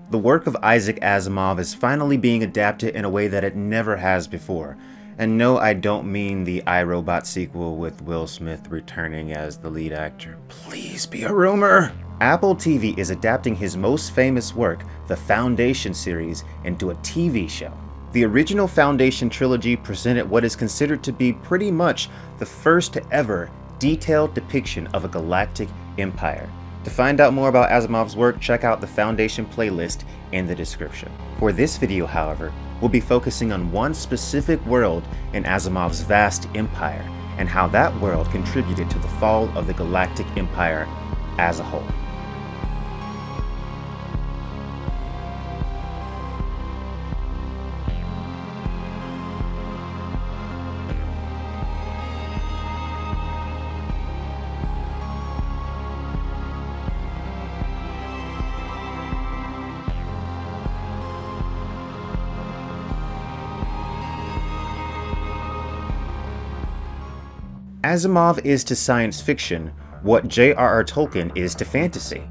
The work of Isaac Asimov is finally being adapted in a way that it never has before. And no, I don't mean the iRobot sequel with Will Smith returning as the lead actor. Please be a rumor! Apple TV is adapting his most famous work, the Foundation series, into a TV show. The original Foundation trilogy presented what is considered to be pretty much the first ever detailed depiction of a galactic empire. To find out more about Asimov's work, check out the Foundation playlist in the description. For this video, however, we'll be focusing on one specific world in Asimov's vast empire, and how that world contributed to the fall of the galactic empire as a whole. Asimov is to science fiction what J.R.R. Tolkien is to fantasy.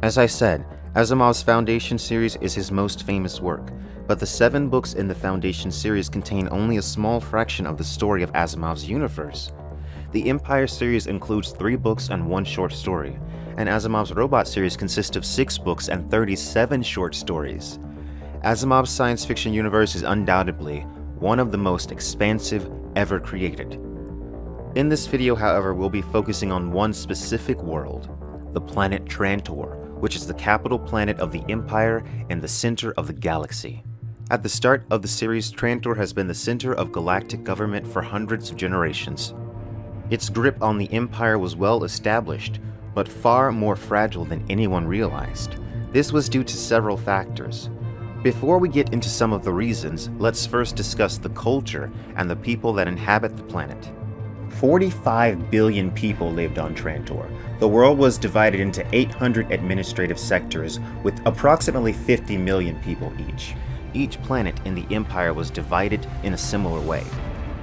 As I said, Asimov's Foundation series is his most famous work, but the 7 books in the Foundation series contain only a small fraction of the story of Asimov's universe. The Empire series includes 3 books and 1 short story, and Asimov's Robot series consists of 6 books and 37 short stories. Asimov's science fiction universe is undoubtedly one of the most expansive ever created. In this video, however, we'll be focusing on one specific world, the planet Trantor, which is the capital planet of the Empire and the center of the galaxy. At the start of the series, Trantor has been the center of galactic government for hundreds of generations. Its grip on the Empire was well established, but far more fragile than anyone realized. This was due to several factors. Before we get into some of the reasons, let's first discuss the culture and the people that inhabit the planet. 45 billion people lived on Trantor. The world was divided into 800 administrative sectors with approximately 50 million people each. Each planet in the Empire was divided in a similar way.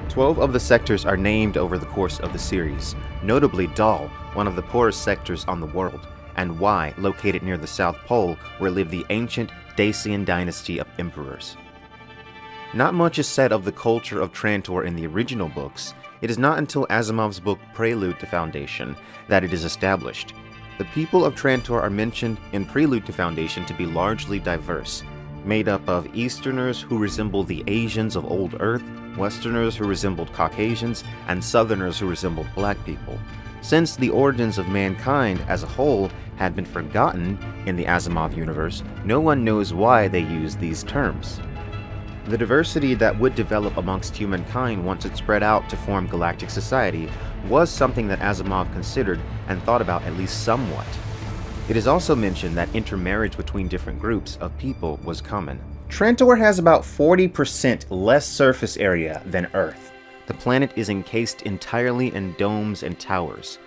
12 of the sectors are named over the course of the series, notably Dal, one of the poorest sectors on the world, and Y, located near the South Pole, where lived the ancient Dacian dynasty of emperors. Not much is said of the culture of Trantor in the original books. It is not until Asimov's book Prelude to Foundation that it is established. The people of Trantor are mentioned in Prelude to Foundation to be largely diverse, made up of Easterners who resemble the Asians of Old Earth, Westerners who resembled Caucasians, and Southerners who resembled black people. Since the origins of mankind as a whole had been forgotten in the Asimov universe, no one knows why they use these terms. The diversity that would develop amongst humankind once it spread out to form galactic society was something that Asimov considered and thought about at least somewhat. It is also mentioned that intermarriage between different groups of people was common. Trantor has about 40% less surface area than Earth. The planet is encased entirely in domes and towers.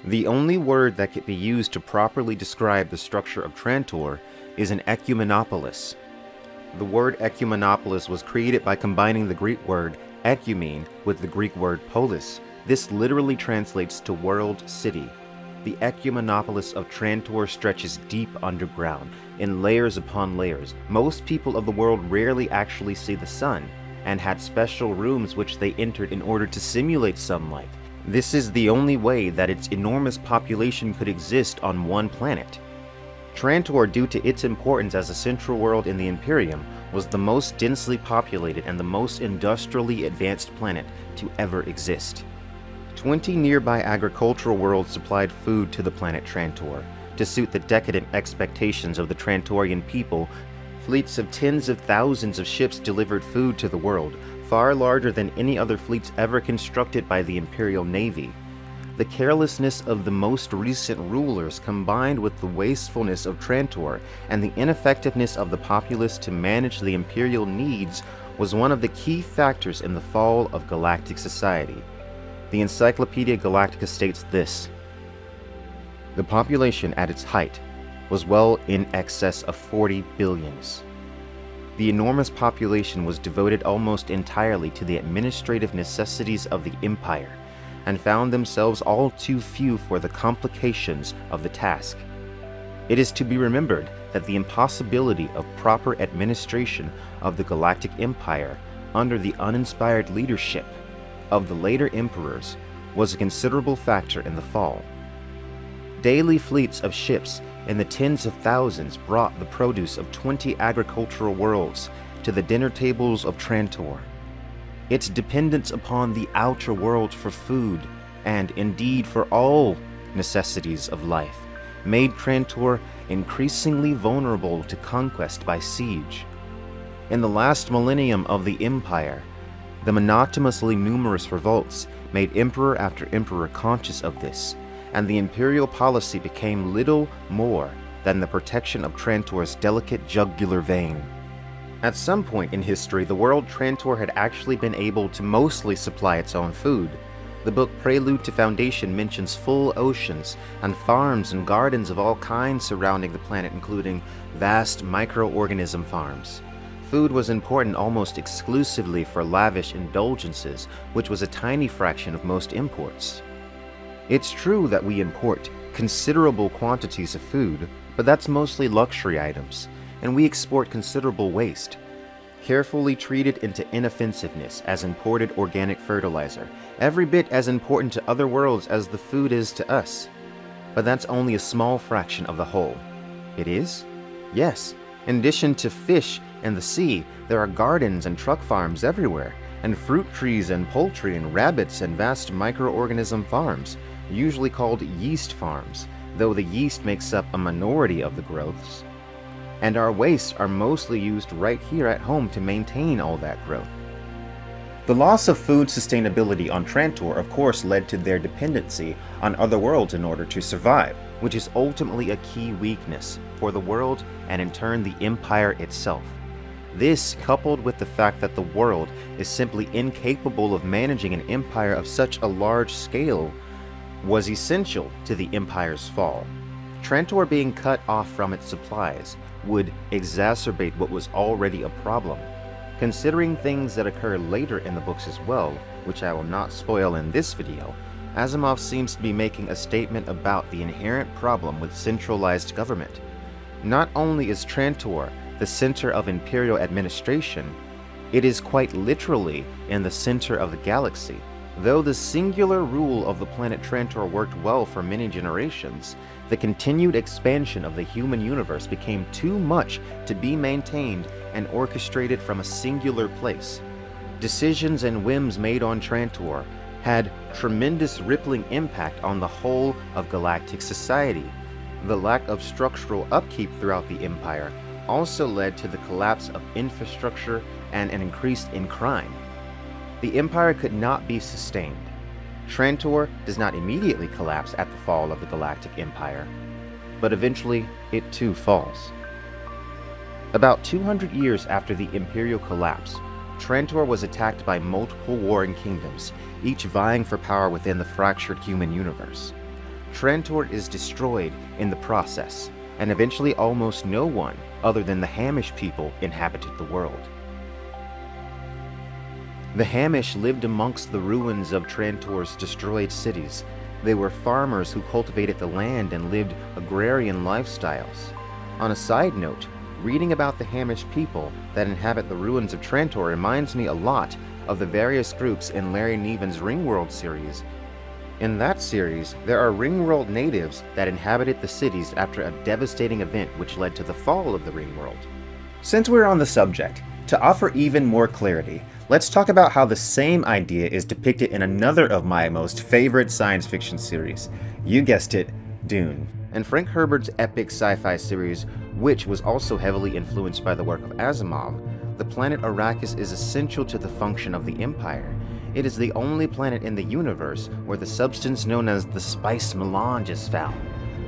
The only word that could be used to properly describe the structure of Trantor is an ecumenopolis. The word ecumenopolis was created by combining the Greek word ecumene with the Greek word polis. This literally translates to world city. The ecumenopolis of Trantor stretches deep underground, in layers upon layers. Most people of the world rarely actually see the sun, and had special rooms which they entered in order to simulate sunlight. This is the only way that its enormous population could exist on one planet. Trantor, due to its importance as a central world in the Imperium, was the most densely populated and the most industrially advanced planet to ever exist. 20 nearby agricultural worlds supplied food to the planet Trantor. To suit the decadent expectations of the Trantorian people, fleets of tens of thousands of ships delivered food to the world, far larger than any other fleets ever constructed by the Imperial Navy. The carelessness of the most recent rulers, combined with the wastefulness of Trantor and the ineffectiveness of the populace to manage the imperial needs, was one of the key factors in the fall of galactic society. The Encyclopedia Galactica states this: the population at its height was well in excess of 40 billions. The enormous population was devoted almost entirely to the administrative necessities of the Empire, and found themselves all too few for the complications of the task. It is to be remembered that the impossibility of proper administration of the Galactic Empire under the uninspired leadership of the later emperors was a considerable factor in the fall. Daily fleets of ships in the tens of thousands brought the produce of 20 agricultural worlds to the dinner tables of Trantor. Its dependence upon the outer world for food, and indeed for all necessities of life, made Trantor increasingly vulnerable to conquest by siege. In the last millennium of the Empire, the monotonously numerous revolts made emperor after emperor conscious of this, and the imperial policy became little more than the protection of Trantor's delicate jugular vein. At some point in history, the world Trantor had actually been able to mostly supply its own food. The book Prelude to Foundation mentions full oceans and farms and gardens of all kinds surrounding the planet, including vast microorganism farms. Food was important almost exclusively for lavish indulgences, which was a tiny fraction of most imports. It's true that we import considerable quantities of food, but that's mostly luxury items, and we export considerable waste, carefully treated into inoffensiveness as imported organic fertilizer, every bit as important to other worlds as the food is to us. But that's only a small fraction of the whole. It is? Yes. In addition to fish and the sea, there are gardens and truck farms everywhere, and fruit trees and poultry and rabbits and vast microorganism farms, usually called yeast farms, though the yeast makes up a minority of the growths. And our wastes are mostly used right here at home to maintain all that growth. The loss of food sustainability on Trantor of course led to their dependency on other worlds in order to survive, which is ultimately a key weakness for the world and in turn the Empire itself. This, coupled with the fact that the world is simply incapable of managing an empire of such a large scale, was essential to the Empire's fall. Trantor being cut off from its supplies would exacerbate what was already a problem. Considering things that occur later in the books as well, which I will not spoil in this video, Asimov seems to be making a statement about the inherent problem with centralized government. Not only is Trantor the center of Imperial administration, it is quite literally in the center of the galaxy. Though the singular rule of the planet Trantor worked well for many generations, the continued expansion of the human universe became too much to be maintained and orchestrated from a singular place. Decisions and whims made on Trantor had tremendous rippling impact on the whole of galactic society. The lack of structural upkeep throughout the Empire also led to the collapse of infrastructure and an increase in crime. The Empire could not be sustained. Trantor does not immediately collapse at the fall of the Galactic Empire, but eventually it too falls. About 200 years after the Imperial collapse, Trantor was attacked by multiple warring kingdoms, each vying for power within the fractured human universe. Trantor is destroyed in the process, and eventually almost no one other than the Hamish people inhabited the world. The Hamish lived amongst the ruins of Trantor's destroyed cities. They were farmers who cultivated the land and lived agrarian lifestyles. On a side note, reading about the Hamish people that inhabit the ruins of Trantor reminds me a lot of the various groups in Larry Niven's Ringworld series. In that series, there are Ringworld natives that inhabited the cities after a devastating event which led to the fall of the Ringworld. Since we're on the subject, to offer even more clarity, let's talk about how the same idea is depicted in another of my most favorite science fiction series. You guessed it, Dune. And Frank Herbert's epic sci-fi series, which was also heavily influenced by the work of Asimov, the planet Arrakis is essential to the function of the Empire. It is the only planet in the universe where the substance known as the spice melange is found.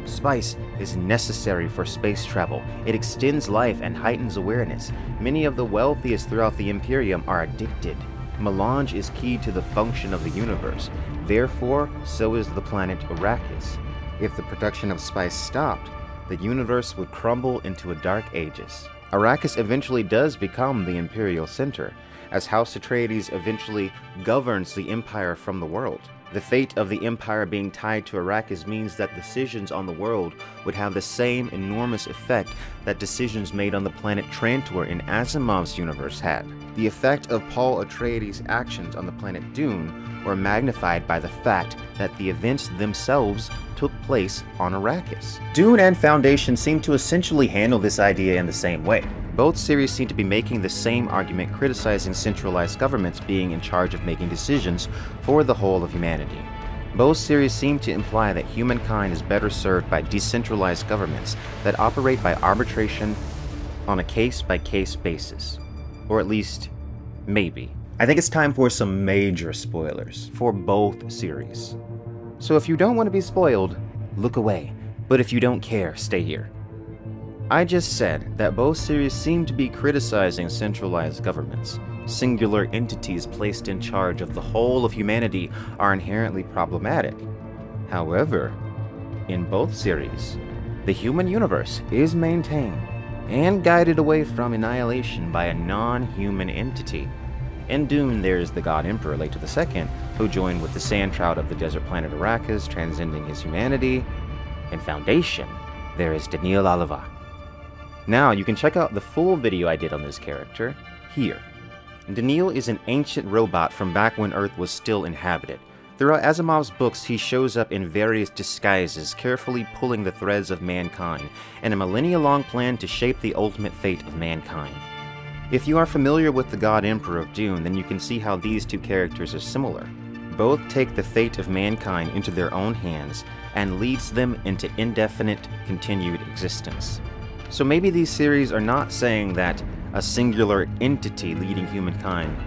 Spice is necessary for space travel. It extends life and heightens awareness. Many of the wealthiest throughout the Imperium are addicted. Melange is key to the function of the universe. Therefore, so is the planet Arrakis. If the production of spice stopped, the universe would crumble into a dark ages. Arrakis eventually does become the Imperial center, as House Atreides eventually governs the Empire from the world. The fate of the Empire being tied to Arrakis means that decisions on the world would have the same enormous effect that decisions made on the planet Trantor in Asimov's universe had. The effect of Paul Atreides' actions on the planet Dune were magnified by the fact that the events themselves took place on Arrakis. Dune and Foundation seem to essentially handle this idea in the same way. Both series seem to be making the same argument, criticizing centralized governments being in charge of making decisions for the whole of humanity. Both series seem to imply that humankind is better served by decentralized governments that operate by arbitration on a case-by-case basis. Or at least, maybe. I think it's time for some major spoilers for both series. So if you don't want to be spoiled, look away. But if you don't care, stay here. I just said that both series seem to be criticizing centralized governments. Singular entities placed in charge of the whole of humanity are inherently problematic. However, in both series, the human universe is maintained and guided away from annihilation by a non-human entity. In Dune, there is the God Emperor Leto II, who joined with the Sandshroud of the desert planet Arrakis, transcending his humanity. In Foundation, there is Daniel Oliva. Now, you can check out the full video I did on this character here. Daniel is an ancient robot from back when Earth was still inhabited. Throughout Asimov's books, he shows up in various disguises, carefully pulling the threads of mankind, in a millennia-long plan to shape the ultimate fate of mankind. If you are familiar with the God Emperor of Dune, then you can see how these two characters are similar. Both take the fate of mankind into their own hands and leads them into indefinite, continued existence. So maybe these series are not saying that a singular entity leading humankind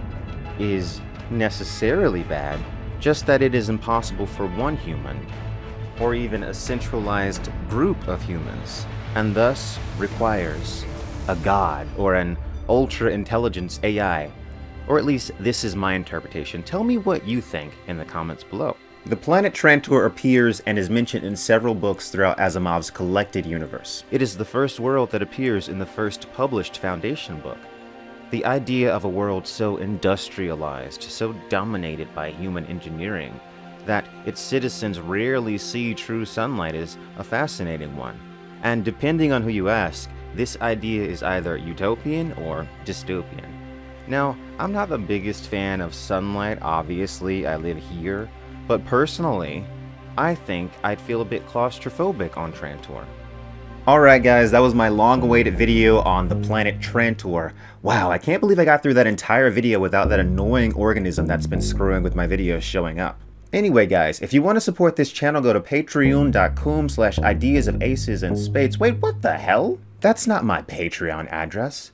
is necessarily bad, just that it is impossible for one human, or even a centralized group of humans, and thus requires a god or an ultra-intelligence AI. Or at least this is my interpretation. Tell me what you think in the comments below. The planet Trantor appears and is mentioned in several books throughout Asimov's collected universe. It is the first world that appears in the first published Foundation book. The idea of a world so industrialized, so dominated by human engineering, that its citizens rarely see true sunlight is a fascinating one. And depending on who you ask, this idea is either utopian or dystopian. Now, I'm not the biggest fan of sunlight, obviously, I live here, but personally, I think I'd feel a bit claustrophobic on Trantor. Alright guys, that was my long-awaited video on the planet Trantor. Wow, I can't believe I got through that entire video without that annoying organism that's been screwing with my videos showing up. Anyway guys, if you want to support this channel, go to patreon.com/ideasofacesandspades. Wait, what the hell? That's not my Patreon address.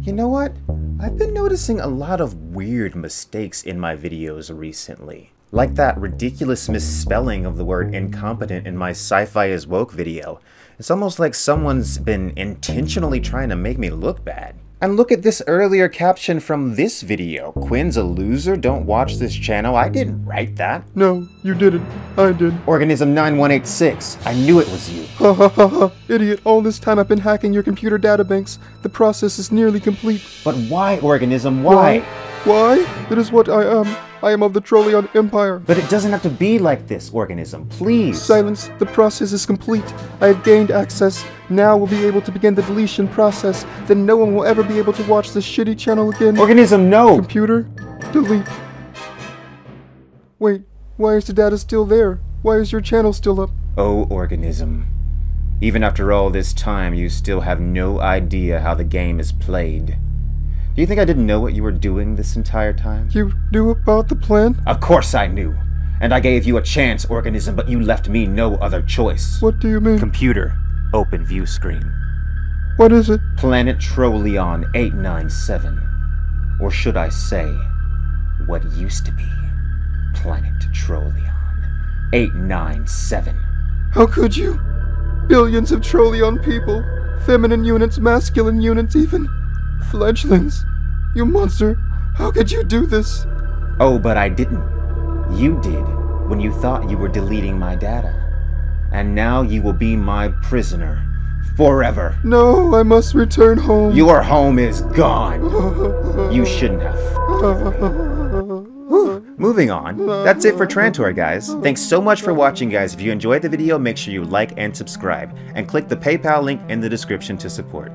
You know what? I've been noticing a lot of weird mistakes in my videos recently. Like that ridiculous misspelling of the word incompetent in my Sci-Fi is Woke video. It's almost like someone's been intentionally trying to make me look bad. And look at this earlier caption from this video. Quinn's a loser, don't watch this channel. I didn't write that. No, you didn't. I did. Organism 9186. I knew it was you. Ha ha ha ha. Idiot, all this time I've been hacking your computer databanks. The process is nearly complete. But why, Organism? Why? Why? It is what I am. I am of the Trolleon Empire. But it doesn't have to be like this, Organism. Please. Silence. The process is complete. I have gained access. Now we'll be able to begin the deletion process. Then no one will ever be able to watch this shitty channel again. Organism, no! Computer, delete. Wait, why is the data still there? Why is your channel still up? Oh, Organism. Even after all this time, you still have no idea how the game is played. Do you think I didn't know what you were doing this entire time? You knew about the plan? Of course I knew. And I gave you a chance, Organism, but you left me no other choice. What do you mean? Computer, open view screen. What is it? Planet Trolleon 897. Or should I say, what used to be Planet Trolleon 897. How could you? Billions of Trolleon people. Feminine units, masculine units even. Fledglings. You monster. How could you do this? Oh, but I didn't. You did, when you thought you were deleting my data. And now you will be my prisoner. Forever. No, I must return home. Your home is gone. You shouldn't have. Moving on, that's it for Trantor, guys. Thanks so much for watching, guys. If you enjoyed the video, make sure you like and subscribe, and click the PayPal link in the description to support.